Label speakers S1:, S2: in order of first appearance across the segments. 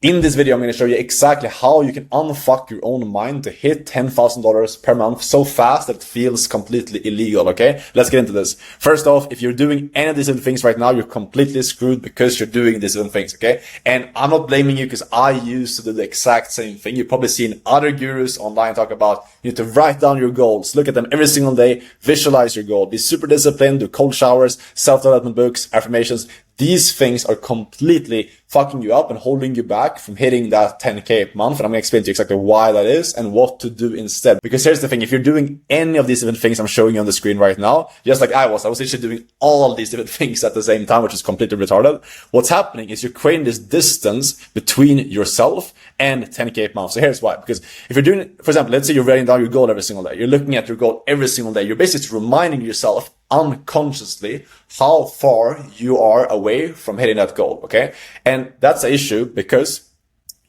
S1: In this video, I'm going to show you exactly how you can unfuck your own mind to hit $10,000 per month so fast that it feels completely illegal, okay? Let's get into this. First off, if you're doing any of these different things right now, you're completely screwed because you're doing these different things, okay? And I'm not blaming you because I used to do the exact same thing. You've probably seen other gurus online talk about you need to write down your goals, look at them every single day, visualize your goal, be super disciplined, do cold showers, self-development books, affirmations. These things are completely fucking you up and holding you back from hitting that 10K a month. And I'm going to explain to you exactly why that is and what to do instead. Because here's the thing. If you're doing any of these different things I'm showing you on the screen right now, just like I was actually doing all these different things at the same time, which is completely retarded. What's happening is you're creating this distance between yourself and 10K a month. So here's why. Because if you're doing, for example, let's say you're writing down your goal every single day. You're looking at your goal every single day. You're basically reminding yourself unconsciously how far you are away from hitting that goal, okay? And that's an issue because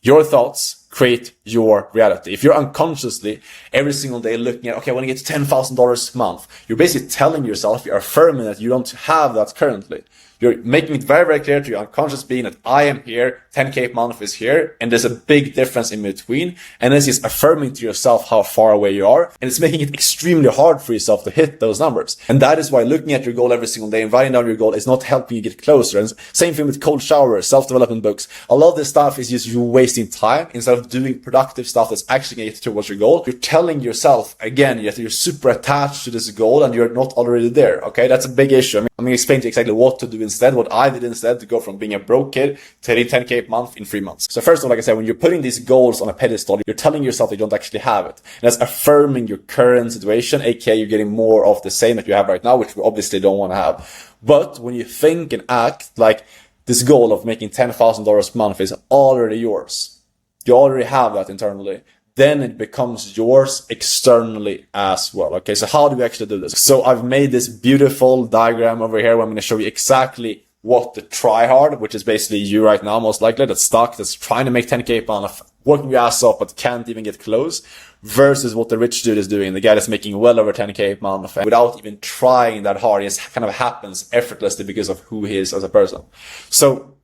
S1: your thoughts create your reality. If you're unconsciously every single day looking at, okay, I want to get to $10,000 a month, you're basically telling yourself, you're affirming that you don't have that currently. You're making it very, very clear to your unconscious being that I am here, 10K a month is here, and there's a big difference in between. And this is affirming to yourself how far away you are. And it's making it extremely hard for yourself to hit those numbers. And that is why looking at your goal every single day and writing down your goal is not helping you get closer. And same thing with cold showers, self-development books. A lot of this stuff is just you wasting time instead of doing productive stuff that's actually going to get towards your goal. You're telling yourself, again, that you're super attached to this goal and you're not already there. Okay, that's a big issue. I'm going to explain to you exactly what to do instead, what I did instead to go from being a broke kid to hitting 10K a month in 3 months. So first of all, like I said, when you're putting these goals on a pedestal, you're telling yourself that you don't actually have it. And that's affirming your current situation, aka you're getting more of the same that you have right now, which we obviously don't want to have. But when you think and act like this goal of making $10,000 a month is already yours, you already have that internally, then it becomes yours externally as well. Okay, so how do we actually do this? So I've made this beautiful diagram over here where I'm going to show you exactly what the tryhard, which is basically you right now, most likely, that's stuck, that's trying to make 10K a month, working your ass off, but can't even get close, versus what the rich dude is doing, the guy that's making well over 10K a month without even trying that hard. It kind of happens effortlessly because of who he is as a person. So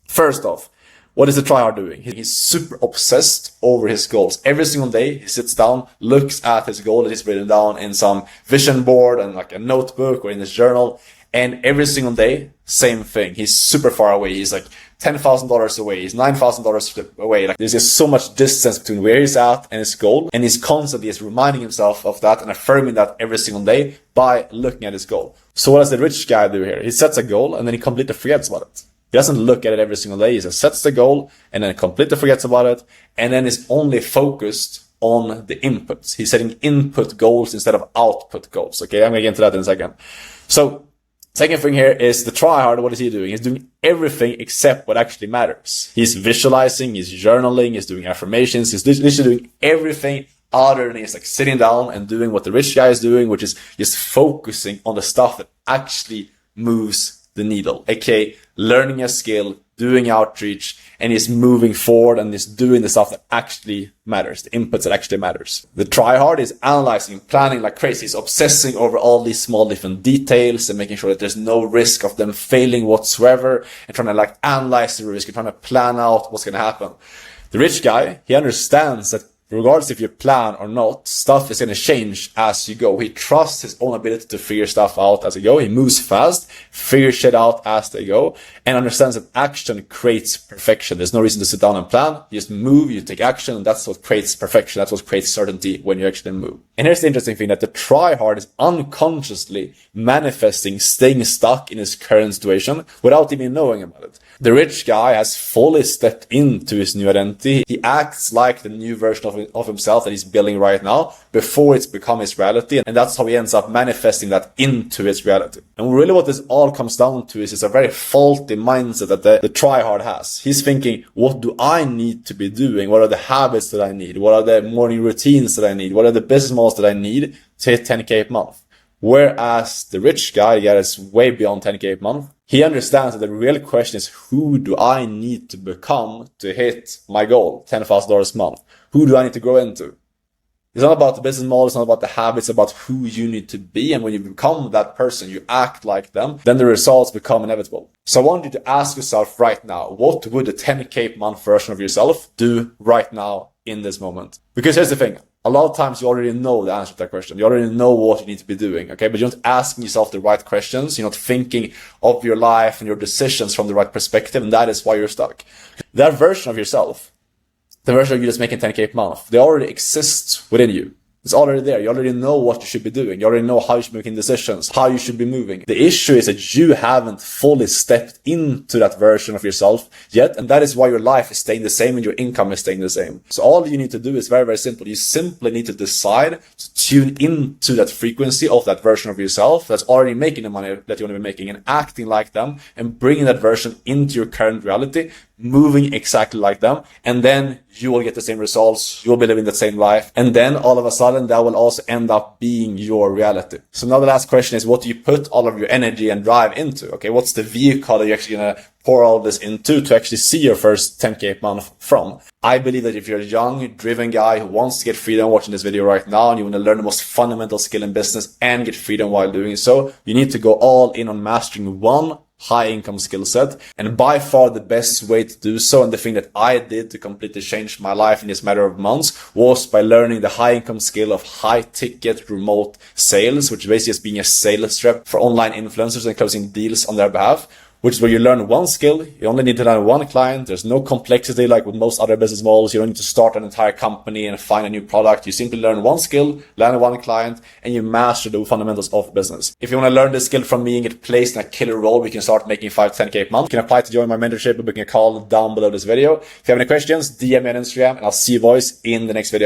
S1: first off, what is the tryhard doing? He's super obsessed over his goals. Every single day, he sits down, looks at his goal that he's written down in some vision board and like a notebook or in his journal. And every single day, same thing. He's super far away. He's like $10,000 away. He's $9,000 away. Like there's just so much distance between where he's at and his goal. And he's constantly is reminding himself of that and affirming that every single day by looking at his goal. So what does the rich guy do here? He sets a goal and then he completely forgets about it. He doesn't look at it every single day. He just sets the goal and then completely forgets about it. And then is only focused on the inputs. He's setting input goals instead of output goals. Okay, I'm going to get into that in a second. So second thing here is the tryhard. What is he doing? He's doing everything except what actually matters. He's visualizing, he's journaling, he's doing affirmations, he's literally doing everything other than he's like sitting down and doing what the rich guy is doing, which is just focusing on the stuff that actually moves the needle, aka learning a skill, doing outreach, and he's moving forward and he's doing the stuff that actually matters, the inputs that actually matters. The tryhard is analyzing, planning like crazy. He's obsessing over all these small different details and making sure that there's no risk of them failing whatsoever and trying to like analyze the risk and trying to plan out what's going to happen. The rich guy, he understands that regardless if you plan or not, stuff is going to change as you go. He trusts his own ability to figure stuff out as you go. He moves fast, figures shit out as they go, and understands that action creates perfection. There's no reason to sit down and plan. You just move, you take action, and that's what creates perfection. That's what creates certainty when you actually move. And here's the interesting thing, that the tryhard is unconsciously manifesting staying stuck in his current situation without even knowing about it. The rich guy has fully stepped into his new identity. He acts like the new version of himself that he's building right now before it's become his reality. And that's how he ends up manifesting that into his reality. And really what this all comes down to is a very faulty mindset that the tryhard has. He's thinking, what do I need to be doing? What are the habits that I need? What are the morning routines that I need? What are the business models that I need to hit 10K a month? Whereas the rich guy, that is way beyond 10K a month, he understands that the real question is, who do I need to become to hit my goal, $10,000 a month? Who do I need to grow into? It's not about the business model, it's not about the habits, it's about who you need to be. And when you become that person, you act like them, then the results become inevitable. So I want you to ask yourself right now, what would a 10K per month version of yourself do right now in this moment? Because here's the thing. A lot of times you already know the answer to that question. You already know what you need to be doing, okay? But you're not asking yourself the right questions. You're not thinking of your life and your decisions from the right perspective, and that is why you're stuck. That version of yourself, the version of you that's making 10K per month, they already exist within you. It's already there. You already know what you should be doing. You already know how you should be making decisions, how you should be moving. The issue is that you haven't fully stepped into that version of yourself yet. And that is why your life is staying the same and your income is staying the same. So all you need to do is very, very simple. You simply need to decide to tune into that frequency of that version of yourself that's already making the money that you want to be making and acting like them and bringing that version into your current reality, moving exactly like them. And then you will get the same results. You will be living the same life. And then all of a sudden that will also end up being your reality. So now the last question is, what do you put all of your energy and drive into? Okay. What's the vehicle that you're actually going to pour all this into to actually see your first 10K per month from? I believe that if you're a young, driven guy who wants to get freedom watching this video right now and you want to learn the most fundamental skill in business and get freedom while doing so, you need to go all in on mastering one high income skill set. And by far the best way to do so, and the thing that I did to completely change my life in this matter of months, was by learning the high income skill of high ticket remote sales, which basically is being a sales rep for online influencers and closing deals on their behalf. Which is where you learn one skill. You only need to learn one client. There's no complexity like with most other business models. You don't need to start an entire company and find a new product. You simply learn one skill, learn one client, and you master the fundamentals of business. If you want to learn this skill from me and get placed in a killer role, we can start making 5-10K per month. You can apply to join my mentorship by booking a call down below this video. If you have any questions, DM me on Instagram, and I'll see you boys in the next video.